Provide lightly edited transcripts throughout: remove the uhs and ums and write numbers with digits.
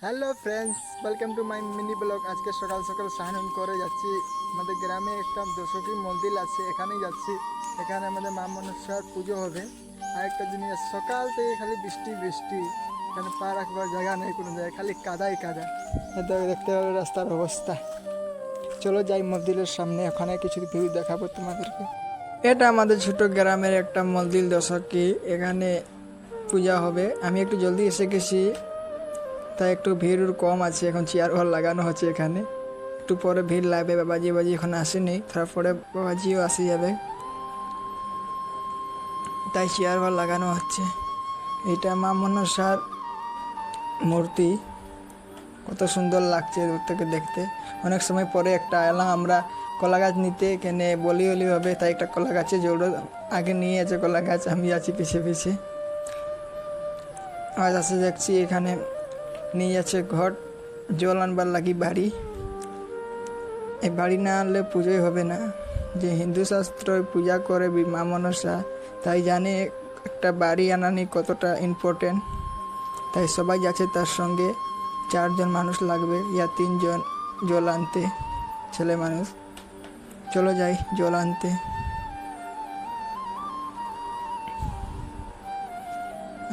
Hello friends, welcome to my mini blog. আজকে সকাল সকাল স্নান করে যাচ্ছি। আমাদের গ্রামে একটা দশকী মন্দির আছে, এখানেই যাচ্ছি। এখানে আমাদের মা মনসার পুজো হবে। আর একটা জিনিস, সকাল থেকে খালি বৃষ্টি বৃষ্টি, এখানে পা রাখবার জায়গা নেই, কোনো জায়গায় খালি কাদাই কাদা। এতে দেখতে পাবে রাস্তার অবস্থা। চলো যাই মন্দিরের সামনে, ওখানে কিছু ভিউ দেখাবো তোমাদেরকে। এটা আমাদের ছোট গ্রামের একটা মন্দির দশকী, এখানে পূজা হবে। আমি একটু জলদি এসে গেছি, তাই একটু ভিড় কম আছে। এখন চেয়ার ঘর লাগানো হচ্ছে এখানে, একটু পরে ভিড় লাগবে। বাবাজি বাবাজি এখন আসেনি, তারপরে বাবাজিও আসে যাবে, তাই চেয়ার ঘর লাগানো হচ্ছে। এটা মা মনসার মূর্তি, কত সুন্দর লাগছে দূর থেকে দেখতে। অনেক সময় পরে একটা এলাম আমরা কলা গাছ নিতে, এখানে বলি বলি হবে, তাই একটা কলা গাছে জোড়ো আগে নিয়ে আছে কলা গাছ, আমি আছি পিছে পিছে। আজ আসে দেখছি এখানে নিয়ে যাচ্ছে ঘট জল আনবার লাগি বাড়ি। এই বাড়ি না আনলে পুজোই হবে না। যে হিন্দু শাস্ত্র পূজা করে মা মনসা, তাই জানে একটা বাড়ি আনানি কতটা ইম্পর্টেন্ট। তাই সবাই যাচ্ছে তার সঙ্গে। 4 জন মানুষ লাগবে, ইয়া 3 জন জল আনতে, ছেলে মানুষ। চলো যাই জল আনতে।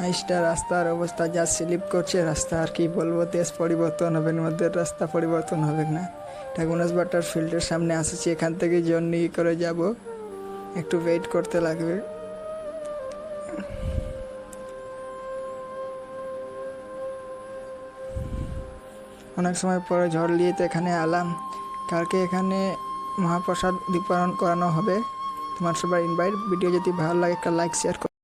আইসটা রাস্তার অবস্থা যা স্লিপ করছে রাস্তা, আর কি বলবো। দেশ পরিবর্তন হবে, মধ্যে রাস্তা পরিবর্তন হবে না। এটা গণেশ বাটার ফিল্ডের সামনে আসছি, এখান থেকে জার্নি করে যাব, একটু ওয়েট করতে লাগবে। অনেক সময় পরে ঝড় নিয়ে তো এখানে আলাম। কালকে এখানে মহাপ্রসাদ বিতরণ করানো হবে। তোমার সবার ইনভাইট। ভিডিও যদি ভালো লাগে একটা লাইক শেয়ার